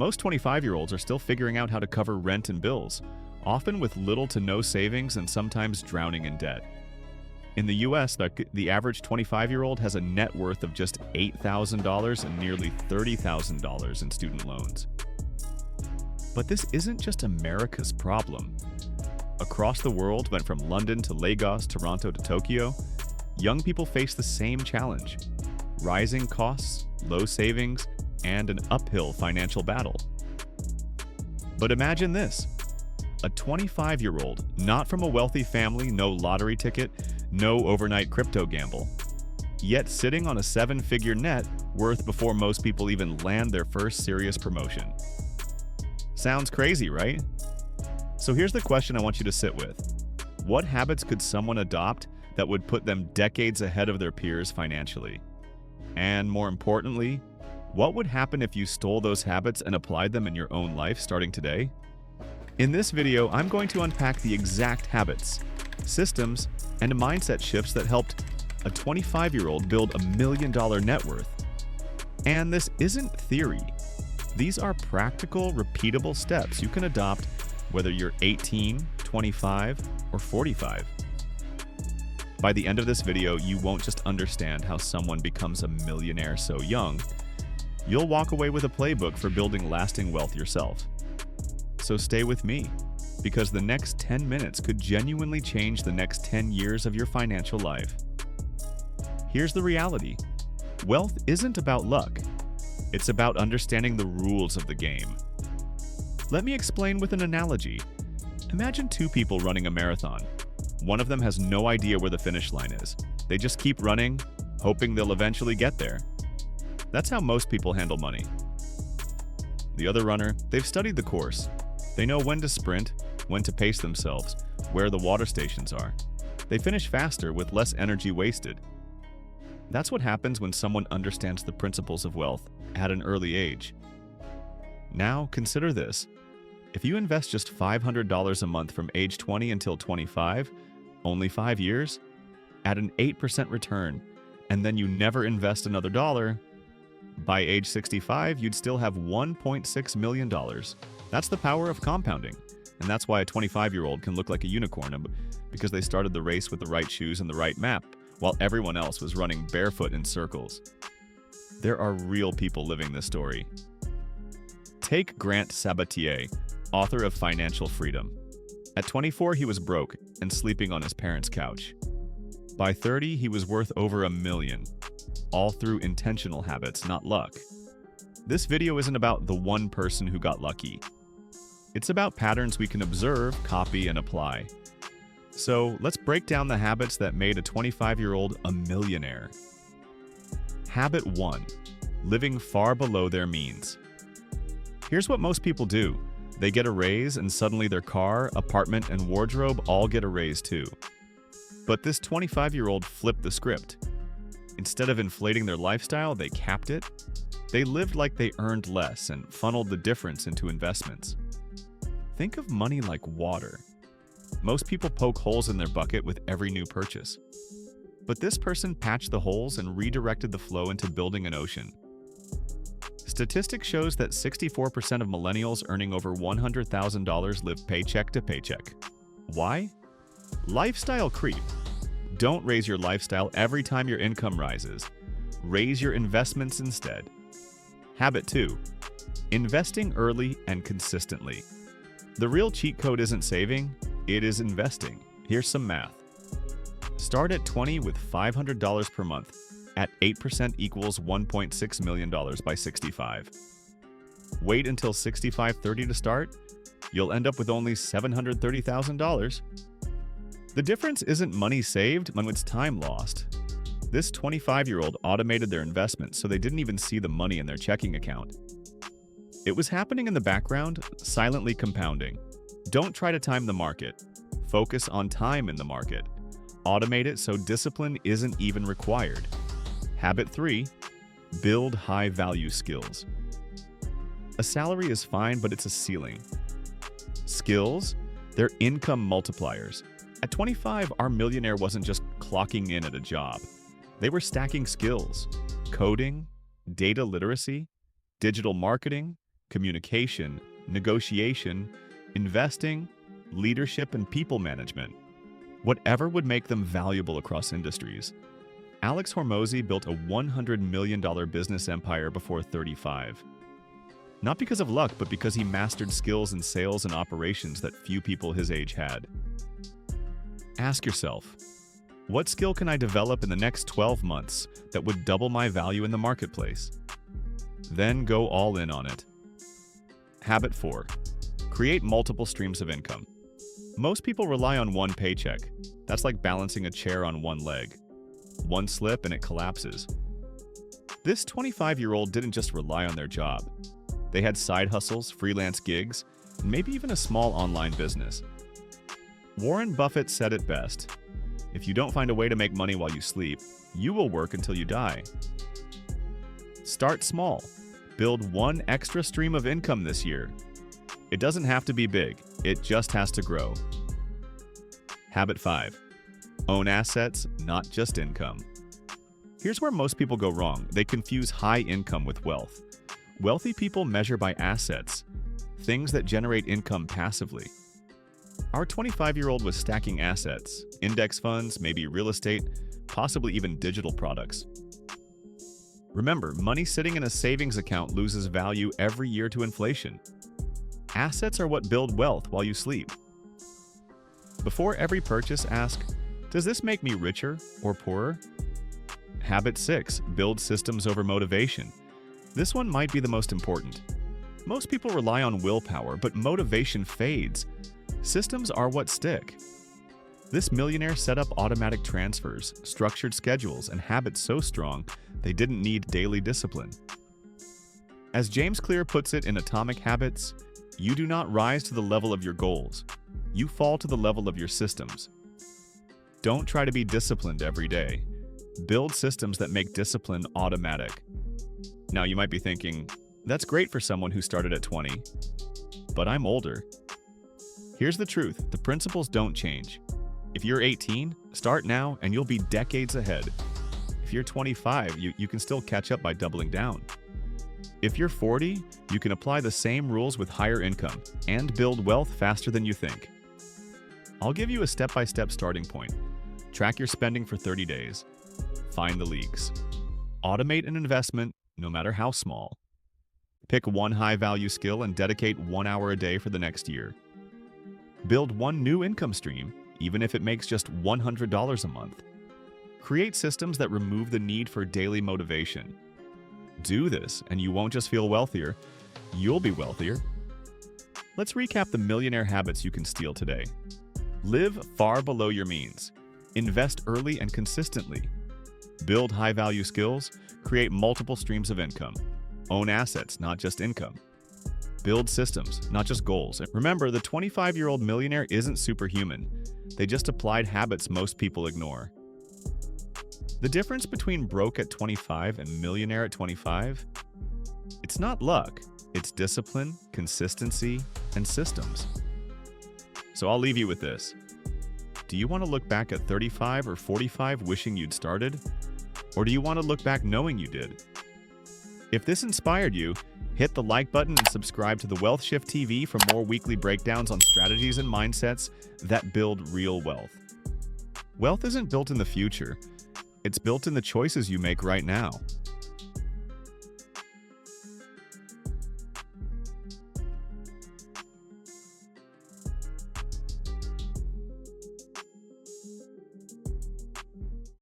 Most 25-year-olds are still figuring out how to cover rent and bills, often with little to no savings and sometimes drowning in debt. In the US, the average 25-year-old has a net worth of just $8,000 and nearly $30,000 in student loans. But this isn't just America's problem. Across the world, went from London to Lagos, Toronto to Tokyo, young people face the same challenge: rising costs, low savings, and an uphill financial battle. But imagine this: a 25-year-old, not from a wealthy family, no lottery ticket, no overnight crypto gamble, yet sitting on a seven-figure net worth before most people even land their first serious promotion. Sounds crazy, right? So here's the question I want you to sit with. What habits could someone adopt that would put them decades ahead of their peers financially? And more importantly, what would happen if you stole those habits and applied them in your own life starting today? In this video, I'm going to unpack the exact habits, systems, and mindset shifts that helped a 25-year-old build $1 million net worth. And this isn't theory. These are practical, repeatable steps you can adopt whether you're 18, 25, or 45. By the end of this video, you won't just understand how someone becomes a millionaire so young. You'll walk away with a playbook for building lasting wealth yourself. So stay with me, because the next 10 minutes could genuinely change the next 10 years of your financial life. Here's the reality. Wealth isn't about luck. It's about understanding the rules of the game. Let me explain with an analogy. Imagine two people running a marathon. One of them has no idea where the finish line is. They just keep running, hoping they'll eventually get there. That's how most people handle money. The other runner, they've studied the course. They know when to sprint, when to pace themselves, where the water stations are. They finish faster with less energy wasted. That's what happens when someone understands the principles of wealth at an early age. Now, consider this. If you invest just $500 a month from age 20 until 25, only 5 years, at an 8% return, and then you never invest another dollar, by age 65, you'd still have $1.6 million. That's the power of compounding. And that's why a 25-year-old can look like a unicorn, because they started the race with the right shoes and the right map, while everyone else was running barefoot in circles. There are real people living this story. Take Grant Sabatier, author of Financial Freedom. At 24, he was broke and sleeping on his parents' couch. By 30, he was worth over $1 million, all through intentional habits, not luck. This video isn't about the one person who got lucky. It's about patterns we can observe, copy, and apply. So let's break down the habits that made a 25-year-old a millionaire. Habit 1. Living far below their means. Here's what most people do. They get a raise and suddenly their car, apartment, and wardrobe all get a raise too. But this 25-year-old flipped the script. Instead of inflating their lifestyle, they capped it. They lived like they earned less and funneled the difference into investments. Think of money like water. Most people poke holes in their bucket with every new purchase. But this person patched the holes and redirected the flow into building an ocean. Statistics shows that 64% of millennials earning over $100,000 live paycheck to paycheck. Why? Lifestyle creep. Don't raise your lifestyle every time your income rises. Raise your investments instead. Habit 2. Investing early and consistently. The real cheat code isn't saving, it is investing. Here's some math. Start at 20 with $500 per month. At 8% equals $1.6 million by 65. Wait until 65-30 to start. You'll end up with only $730,000. The difference isn't money saved, it's time lost. This 25-year-old automated their investments so they didn't even see the money in their checking account. It was happening in the background, silently compounding. Don't try to time the market. Focus on time in the market. Automate it so discipline isn't even required. Habit 3. Build high-value skills. A salary is fine, but it's a ceiling. Skills? They're income multipliers. At 25, our millionaire wasn't just clocking in at a job. They were stacking skills: coding, data literacy, digital marketing, communication, negotiation, investing, leadership, and people management. Whatever would make them valuable across industries. Alex Hormozi built a $100 million business empire before 35. Not because of luck, but because he mastered skills in sales and operations that few people his age had. Ask yourself, what skill can I develop in the next 12 months that would double my value in the marketplace? Then go all in on it. Habit 4. Create multiple streams of income. Most people rely on one paycheck. That's like balancing a chair on one leg. One slip and it collapses. This 25-year-old didn't just rely on their job. They had side hustles, freelance gigs, and maybe even a small online business. Warren Buffett said it best, if you don't find a way to make money while you sleep, you will work until you die. Start small. Build one extra stream of income this year. It doesn't have to be big, it just has to grow. Habit 5. Own assets, not just income. Here's where most people go wrong. They confuse high income with wealth. Wealthy people measure by assets, things that generate income passively. Our 25-year-old was stacking assets, index funds, maybe real estate, possibly even digital products. Remember, money sitting in a savings account loses value every year to inflation. Assets are what build wealth while you sleep. Before every purchase, ask, does this make me richer or poorer? Habit 6. Build systems over motivation. This one might be the most important. Most people rely on willpower, but motivation fades. Systems are what stick. This millionaire set up automatic transfers, structured schedules, and habits so strong they didn't need daily discipline. As James Clear puts it in Atomic Habits, you do not rise to the level of your goals. You fall to the level of your systems. Don't try to be disciplined every day. Build systems that make discipline automatic. Now you might be thinking, that's great for someone who started at 20, but I'm older. Here's the truth, the principles don't change. If you're 18, start now and you'll be decades ahead. If you're 25, you can still catch up by doubling down. If you're 40, you can apply the same rules with higher income and build wealth faster than you think. I'll give you a step-by-step starting point. Track your spending for 30 days. Find the leaks. Automate an investment, no matter how small. Pick one high-value skill and dedicate 1 hour a day for the next year. Build one new income stream, even if it makes just $100 a month. Create systems that remove the need for daily motivation. Do this, and you won't just feel wealthier, you'll be wealthier. Let's recap the millionaire habits you can steal today. Live far below your means. Invest early and consistently. Build high-value skills. Create multiple streams of income. Own assets, not just income. Build systems, not just goals. Remember, the 25-year-old millionaire isn't superhuman. They just applied habits most people ignore. The difference between broke at 25 and millionaire at 25? It's not luck. It's discipline, consistency, and systems. So I'll leave you with this. Do you want to look back at 35 or 45 wishing you'd started? Or do you want to look back knowing you did? If this inspired you, hit the like button and subscribe to the Wealth Shift TV for more weekly breakdowns on strategies and mindsets that build real wealth. Wealth isn't built in the future. It's built in the choices you make right now.